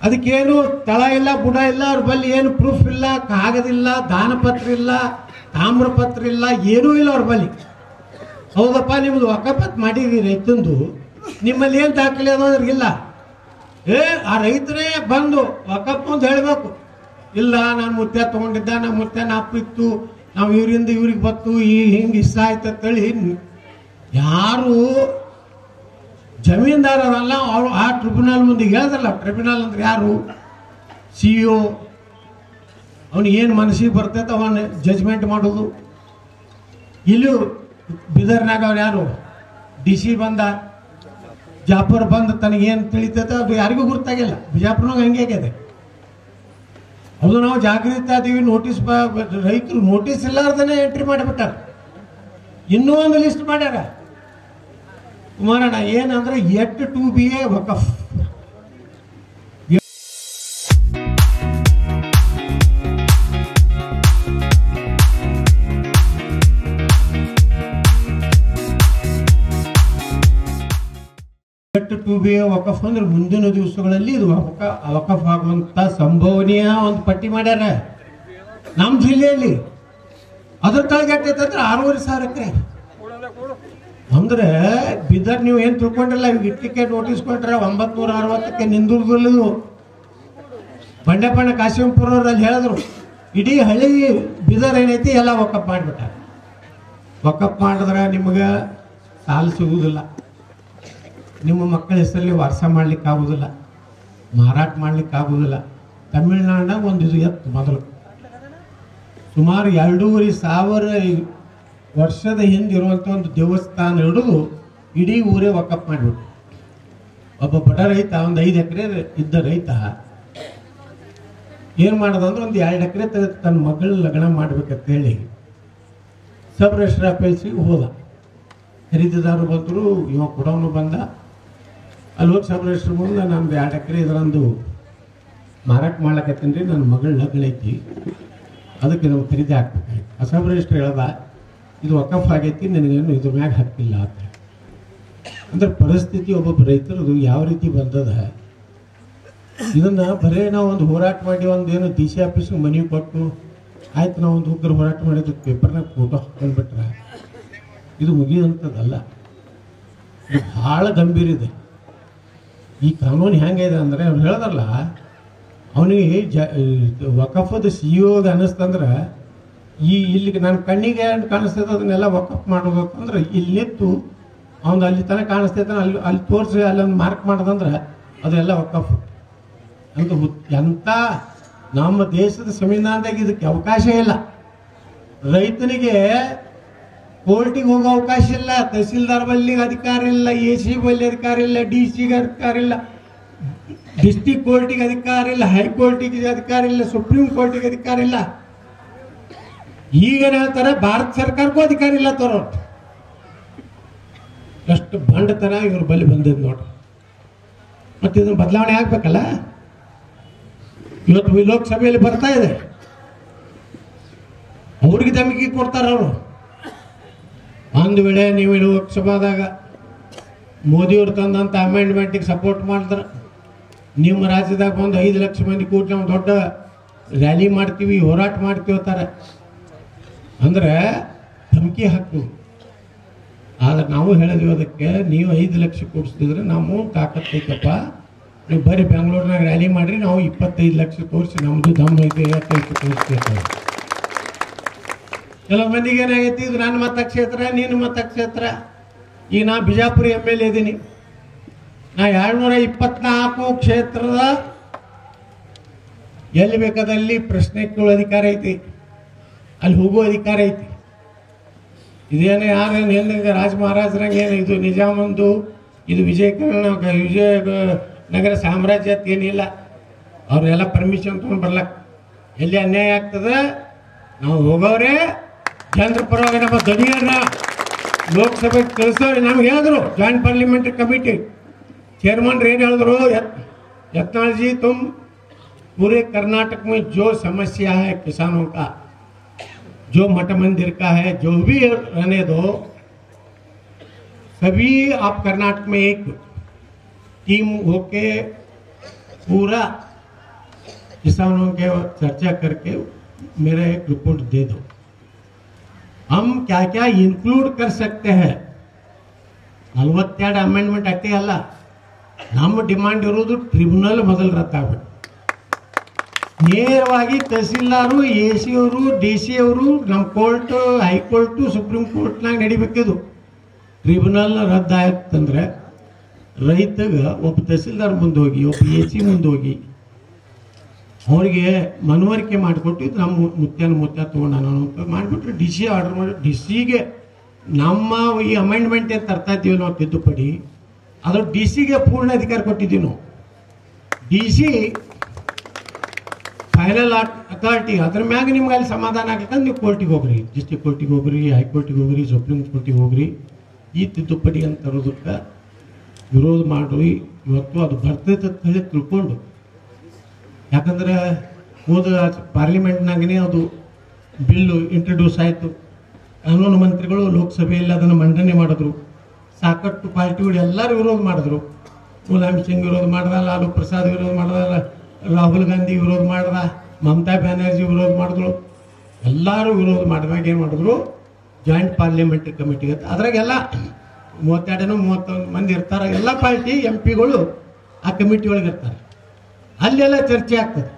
ಅದಕ್ಕೇನು ತಳ ಇಲ್ಲ ಬುಡ ಇಲ್ಲ, ಅವ್ರ ಬಳಿ ಏನು ಪ್ರೂಫ್ ಇಲ್ಲ, ಕಾಗದಿಲ್ಲ, ದಾನಪತ್ರ ಇಲ್ಲ, ತಾಮ್ರಪತ್ರ ಇಲ್ಲ, ಏನೂ ಇಲ್ಲ ಅವ್ರ ಬಳಿ. ಹೌದಪ್ಪ ನಿಮ್ದು ವಕಾಫತ್ ಮಾಡಿರಿ ರೈತಂದು, ನಿಮ್ಮಲ್ಲಿ ಏನು ದಾಖಲೆ ಅನ್ನೋದ್ರಿಗಿಲ್ಲ. ಆ ರೈತರೇ ಬಂದು ವಕಫ್ ಅಂತ ಹೇಳಬೇಕು. ಇಲ್ಲ ನಾನು ಮುತ್ಯ ತೊಗೊಂಡಿದ್ದ, ನಮ್ಮ ಮುತ್ಯ ನಾಪಿತ್ತು, ನಾವು ಇವರಿಂದ ಇವ್ರಿಗೆ ಬತ್ತು, ಹಿಂಗೆ ಇಷ್ಟ ಆಯ್ತು ಅಂತೇಳಿ ಯಾರು ಜಮೀನ್ದಾರರಲ್ಲ ಅವರು ಆ ಟ್ರಿಬ್ಯುನಲ್ ಮುಂದೆ ಹೇಳಿದ್ರಲ್ಲ. ಟ್ರಿಬ್ಯುನಲ್ ಅಂದ್ರೆ ಯಾರು? CEO. ಅವನು ಏನು ಮನಸ್ಸಿಗೆ ಬರ್ತೈತೆ ಅವನು ಜಜ್ಮೆಂಟ್ ಮಾಡೋದು. ಇಲ್ಲೂ ಬಿದರ್ನಾಗ ಅವ್ರು ಯಾರು DC ಬಂದ, ಜಾಫರ್ ಬಂದು ತನಗೇನು ತಿಳಿತೈತೆ ಅದು ಯಾರಿಗೂ ಗುರ್ತಾಗಿಲ್ಲ. ಬಿಜಾಪುರನಾಗ ಹಂಗೆ ಆಗಿದೆ. ಅದು ನಾವು ಜಾಗೃತಿ ಆದೀವಿ. ನೋಟಿಸ್ ರೈತರು ನೋಟಿಸ್ ಇಲ್ಲಾರ್ದೇ ಎಂಟ್ರಿ ಮಾಡಿಬಿಟ್ಟಾರ. ಇನ್ನೂ ಒಂದು ಲಿಸ್ಟ್ ಮಾಡ್ಯಾರ ಕುಮಾರಣ್ಣ, ಏನಂದ್ರೆ yet to be a ವಕಫ್. ಟು ಬಿ ವಕಫ್ ಅಂದ್ರೆ ಮುಂದಿನ ದಿವಸಗಳಲ್ಲಿ ಇದು ವಕಫ್ ಆಗುವಂತ ಸಂಭವನೀಯ ಒಂದು ಪಟ್ಟಿ ಮಾಡ್ಯಾರ ನಮ್ಮ ಜಿಲ್ಲೆಯಲ್ಲಿ. ಅದ್ರ ಕೆಟ್ಟೈತಂದ್ರೆ 6,500 ಎಕರೆ. ಅಂದ್ರೆ ಬಿದರ್ ನೀವು ಏನ್ ತಿಳ್ಕೊಂಡಿರಲ್ಲ, ಇವಾಗ ಟಿಕೆಟ್ ನೋಟಿಸ್ ಕೊಟ್ರೆ 960ಕ್ಕೆ ನಿಂದಿರ್ದು. ಬಂಡೆಪಣ್ಣ ಕಾಶಿಂಪುರ ಅಲ್ಲಿ ಹೇಳಿದ್ರು, ಇಡೀ ಹಳ್ಳಿ ಬಿದರ್ ಏನೈತಿ ಎಲ್ಲ ವಕಫ್ ಮಾಡಿಬಿಟ್ಟ. ವಕಫ್ ಮಾಡಿದ್ರೆ ನಿಮ್ಗೆ ಸಾಲ ಸಿಗುವುದಿಲ್ಲ, ನಿಮ್ಮ ಮಕ್ಕಳ ಹೆಸರಲ್ಲಿ ವಾರಸ ಮಾಡ್ಲಿಕ್ಕೆ ಆಗುದಿಲ್ಲ, ಮಾರಾಟ ಮಾಡ್ಲಿಕ್ಕೆ ಆಗುದಿಲ್ಲ. ತಮಿಳ್ನಾಡಿನಾಗ ಒಂದು ಇದು ಎತ್ತು ಮೊದಲು ಸುಮಾರು 2,500 ವರ್ಷದ ಹಿಂದಿರುವಂಥ ಒಂದು ದೇವಸ್ಥಾನ ಹಿಡಿದು ಇಡೀ ಊರೇ ವಕಫ್ ಮಾಡಿಬಿಟ್ಟು. ಒಬ್ಬ ಬಡ ರೈತ, ಒಂದು 5 ಎಕರೆ ಇದ್ದ ರೈತ ಏನು ಮಾಡೋದಂದ್ರೆ ಒಂದು 2 ಎಕರೆ ತೆಗೆದು ತನ್ನ ಮಗಳ ಲಗ್ನ ಮಾಡ್ಬೇಕಂತೇಳಿ ಸಬ್ ರಿಜಿಸ್ಟ್ರಿ ಆಫೀಸಿಗೆ ಹೋದ. ಖರೀದಿದಾರರು ಬಂದರು, ಇವ ಕೊಡೋನು ಬಂದ. ಅಲ್ಲಿ ಹೋಗಿ ಸಬ್ ರಿಜಿಸ್ಟ್ರಿ ಮುಂದೆ ನಮ್ದು 2 ಎಕರೆ ಇದರಂದು ಮಾರಾಟ ಮಾಡ್ಲಕತ್ತೀನಿ ರೀ, ನನ್ನ ಮಗಳ ಲಗ್ನ ಐತಿ, ಅದಕ್ಕೆ ನಾವು ಖರೀದಿ ಹಾಕ್ಬೇಕಾಯ್ತು. ಆ ಸಬ್ ರಿಜಿಸ್ಟ್ರಿ ಹೇಳ್ದ, ಇದು ವಕಫ್ ಆಗೈತಿ, ನನಗೇನು ಇದ್ರ ಮ್ಯಾಗ ಹಾಕಿಲ್ಲ ಅಂತ. ಅಂದ್ರೆ ಪರಿಸ್ಥಿತಿ ಒಬ್ಬೊಬ್ಬ ರೈತರದು ಯಾವ ರೀತಿ ಬಂದದ. ಇದನ್ನು ಬರೇ ನಾವು ಒಂದು ಹೋರಾಟ ಮಾಡಿ ಒಂದೇನು DC ಆಫೀಸ್ಗೆ ಮನವಿ ಕೊಟ್ಟು ಆಯ್ತು ನಾವು ಒಂದು ಉಗ್ರ ಹೋರಾಟ ಮಾಡಿದ್ದು ಪೇಪರ್ನಾಗ ಫೋಟೋ ಹಾಕೊಂಡ್ಬಿಟ್ರೆ ಇದು ಮುಗಿಯುವಂಥದ್ದಲ್ಲ. ಇದು ಭಾಳ ಗಂಭೀರ ಇದೆ. ಈ ಕಾನೂನು ಹೆಂಗಿದೆ ಅಂದರೆ ಅವ್ರು ಹೇಳ್ದಾರಲ್ಲ, ಅವನಿಗೆ ವಕಫದ CEOಗೆ ಅನ್ನಿಸ್ತಂದ್ರೆ ಇಲ್ಲಿಗೆ ನನ್ನ ಕಣ್ಣಿಗೆ ಕಾಣಿಸ್ತೈತೆ ಅದನ್ನೆಲ್ಲ ವಕಫ್ ಮಾಡಬೇಕಂದ್ರೆ ಇಲ್ಲಿ ನಿಂತು ಅವ್ನು ಅಲ್ಲಿ ತನಕ ಕಾಣಿಸ್ತೈತೆ ಅಲ್ಲಿ ತೋರಿಸಿ ಅಲ್ಲೊಂದು ಮಾರ್ಕ್ ಮಾಡೋದಂದ್ರೆ ಅದೆಲ್ಲ ವಕಫ್ ಅಂತ. ಎಂಥ ನಮ್ಮ ದೇಶದ ಸಂವಿಧಾನದಾಗ ಇದಕ್ಕೆ ಅವಕಾಶ ಇಲ್ಲ. ರೈತನಿಗೆ ಕೋರ್ಟಿಗೆ ಹೋಗೋ ಅವಕಾಶ ಇಲ್ಲ, ತಹಸೀಲ್ದಾರ್ ಬಲ್ಲಿ ಅಧಿಕಾರ ಇಲ್ಲ, AC ಬಲ್ಲಿ ಅಧಿಕಾರ ಇಲ್ಲ, DCಗೆ ಅಧಿಕಾರ ಇಲ್ಲ, ಡಿಸ್ಟಿಕ್ ಕೋರ್ಟಿಗೆ ಅಧಿಕಾರ ಇಲ್ಲ, ಹೈಕೋರ್ಟಿಗೆ ಅಧಿಕಾರ ಇಲ್ಲ, ಸುಪ್ರೀಂ ಕೋರ್ಟಿಗೆ ಅಧಿಕಾರ ಇಲ್ಲ. ಈಗೇನು ಹೇಳ್ತಾರೆ, ಭಾರತ ಸರ್ಕಾರಕ್ಕೂ ಅಧಿಕಾರ ಇಲ್ಲ ತೋರ. ಎಷ್ಟು ಬಂಡತನ ಇವ್ರ ಬಳಿ ಬಂದಿದ್ದು ನೋಡ್ರಿ. ಮತ್ತೆ ಇದನ್ನು ಬದಲಾವಣೆ ಆಗ್ಬೇಕಲ್ಲ. ಇವತ್ತು ಲೋಕಸಭೆಯಲ್ಲಿ ಬರ್ತಾ ಇದೆ, ಅವ್ರಿಗೆ ಧಮಕಿ ಕೊಡ್ತಾರೆ ಅವರು. ಒಂದು ವೇಳೆ ನೀವು ಲೋಕಸಭಾದಾಗ ಮೋದಿಯವ್ರು ತಂದಂಥ ಅಮೆಂಡ್ಮೆಂಟಿಗೆ ಸಪೋರ್ಟ್ ಮಾಡಿದ್ರೆ ನಿಮ್ಮ ರಾಜ್ಯದಾಗ ಬಂದು 5 ಲಕ್ಷ ಮಂದಿ ಕೂಡಿ ನಾವು ದೊಡ್ಡ ರ್ಯಾಲಿ ಮಾಡ್ತೀವಿ, ಹೋರಾಟ ಮಾಡ್ತೀವಿ ಅಂತಾರೆ. ಅಂದ್ರೆ ಧಮಕಿ ಹಾಕ್ತೀವಿ. ಆದ್ರೆ ನಾವು ಹೇಳಿದ್ವಿ ಅದಕ್ಕೆ, ನೀವು 5 ಲಕ್ಷ ಕೂಡಿಸ್ತಿದ್ರೆ ನಾವು ತಾಕತ್ತೈತಪ್ಪ, ನೀವು ಬರೀ ಬೆಂಗಳೂರಿನಾಗ ರ್ಯಾಲಿ ಮಾಡಿರಿ, ನಾವು 25 ಲಕ್ಷ ತೋರಿಸಿ ನಮ್ಮದು ದಮ್ ಐತೆ ತೋರಿಸ್ತೀವಿ. ಕೆಲವು ಮಂದಿಗೆ ಏನಾಗೈತಿ, ಇದು ನನ್ನ ಮತಕ್ಷೇತ್ರ, ನೀನು ಮತಕ್ಷೇತ್ರ. ಈಗ ನಾ ಬಿಜಾಪುರ MLA ಇದ್ದೀನಿ, ನಾ 224 ಕ್ಷೇತ್ರದ ಎಲ್ಲಿ ಬೇಕಾದಲ್ಲಿ ಪ್ರಶ್ನೆ ಕೇಳೋ ಅಧಿಕಾರ ಐತಿ, ಅಲ್ಲಿ ಹೋಗೋ ಅಧಿಕಾರ ಐತಿ. ಇದೇನು ಯಾರೇನು ಹಿಂದೆ ರಾಜ ಮಹಾರಾಜರಂಗೆ ಏನು ಇದು ನಿಜಾಮಂದು, ಇದು ವಿಜಯನಗರ ಸಾಮ್ರಾಜ್ಯ ಅಂತ ಏನಿಲ್ಲ. ಅವರೆಲ್ಲ ಪರ್ಮಿಷನ್ ತೊಗೊಂಡು ಬರ್ಲಕ್ಕೆ. ಎಲ್ಲಿ ಅನ್ಯಾಯ ಆಗ್ತದೆ ನಾವು ಹೋಗೋರೆ ಜನರ ಪರವಾಗಿ ನಮ್ಮ ಧ್ವನಿಯನ್ನ ಲೋಕಸಭೆಗೆ ಕಳಿಸೋರು. ನಮ್ಗೆ ಹೇಳಿದ್ರು ಜಾಯಿಂಟ್ ಪಾರ್ಲಿಮೆಂಟ್ರಿ ಕಮಿಟಿ चेयरमैन रेन यत्नाल जी, तुम पूरे कर्नाटक में जो समस्या है किसानों का, जो मठ मंदिर का है, जो भी रहने दो, सभी आप कर्नाटक में एक टीम होके पूरा किसानों के चर्चा करके मेरा एक रिपोर्ट दे दो, हम क्या क्या इंक्लूड कर सकते हैं. 42 ಅಮೆಂಡ್ಮೆಂಟ್ ಅಷ್ಟೇ ಅಲ್ಲ, ನಮ್ಮ ಡಿಮಾಂಡ್ ಇರೋದು ಟ್ರಿಬ್ಯುನಲ್ ಮೊದಲು ರದ್ದಾಗಬೇಕು. ನೇರವಾಗಿ ತಹಸೀಲ್ದಾರು, AC ಅವರು, DC ಅವರು ನಮ್ಮ ಕೋರ್ಟ್, ಹೈಕೋರ್ಟ್, ಸುಪ್ರೀಂ ಕೋರ್ಟ್ನಾಗ ನಡಿಬೇಕಿದು. ಟ್ರಿಬ್ಯುನಲ್ ರದ್ದಾಯ್ತಂದ್ರೆ ರೈತಗ ಒಬ್ಬ ತಹಸೀಲ್ದಾರ್ ಮುಂದೆ ಹೋಗಿ, ಒಬ್ಬ AC ಮುಂದೆ ಹೋಗಿ ಅವರಿಗೆ ಮನವರಿಕೆ ಮಾಡಿಕೊಟ್ಟು ಇದು ನಮ್ಮ ಮುತ್ತ ತೊಗೊಂಡಾನ ಮಾಡಿಬಿಟ್ರೆ DC ಆರ್ಡರ್ ಮಾಡಿ DCಗೆ ನಮ್ಮ ಈ ಅಮೆಂಡ್ಮೆಂಟ್ ಏನು ತರ್ತಾ ಇದ್ದೀವಿ ನಾವು ತಿದ್ದುಪಡಿ, ಅದು DCಗೆ ಪೂರ್ಣ ಅಧಿಕಾರ ಕೊಟ್ಟಿದ್ದೀವಿ ನಾವು. DC ಫೈನಲ್ ಅಥಾರಿಟಿ, ಅದ್ರ ಮ್ಯಾಗ ನಿಮ್ಗೆ ಅಲ್ಲಿ ಸಮಾಧಾನ ಆಗ್ಲಿಕ್ಕಂದ್ರೆ ನೀವು ಕೋರ್ಟಿಗೆ ಹೋಗ್ರಿ, ಡಿಸ್ಟ್ರಿಕ್ಟ್ ಕೋರ್ಟಿಗೆ ಹೋಗ್ರಿ, ಹೈಕೋರ್ಟಿಗೆ ಹೋಗ್ರಿ, ಸುಪ್ರೀಂ ಕೋರ್ಟಿಗೆ ಹೋಗ್ರಿ. ಈ ತಿದ್ದುಪಡಿ ಅಂತ ತರೋದಕ್ಕೆ ವಿರೋಧ ಮಾಡಿ ಇವತ್ತು ಅದು ಬರ್ತೈತೆ ಅಂತ ಹೇಳಿ ತಿಳ್ಕೊಂಡು, ಯಾಕಂದ್ರೆ ಹೋದ ಪಾರ್ಲಿಮೆಂಟ್ನಾಗನೇ ಅದು ಬಿಲ್ಲು ಇಂಟ್ರಡ್ಯೂಸ್ ಆಯಿತು. ಕಾನೂನು ಮಂತ್ರಿಗಳು ಲೋಕಸಭೆಯಲ್ಲಿ ಅದನ್ನು ಮಂಡನೆ ಮಾಡಿದ್ರು. ಸಾಕಷ್ಟು ಪಾರ್ಟಿಗಳು ಎಲ್ಲರೂ ವಿರೋಧ ಮಾಡಿದ್ರು. ಮುಲಾಯಂ ಸಿಂಗ್ ವಿರೋಧ ಮಾಡ್ದ, ಲಾಲು ಪ್ರಸಾದ್ ವಿರೋಧ ಮಾಡ್ದ, ರಾಹುಲ್ ಗಾಂಧಿ ವಿರೋಧ ಮಾಡ್ದ, ಮಮತಾ ಬ್ಯಾನರ್ಜಿ ವಿರೋಧ ಮಾಡಿದ್ರು. ಎಲ್ಲರೂ ವಿರೋಧ ಮಾಡಿದಾಗ ಏನು ಮಾಡಿದ್ರು, ಜಾಯಿಂಟ್ ಪಾರ್ಲಿಮೆಂಟ್ರಿ ಕಮಿಟಿಗೆ, ಅದ್ರಾಗೆಲ್ಲ 32-31 ಮಂದಿ ಇರ್ತಾರೆ. ಎಲ್ಲ ಪಾರ್ಟಿ MP ಗಳು ಆ ಕಮಿಟಿ ಒಳಗೆ ಇರ್ತಾರೆ. ಅಲ್ಲೆಲ್ಲ ಚರ್ಚೆ ಆಗ್ತದೆ.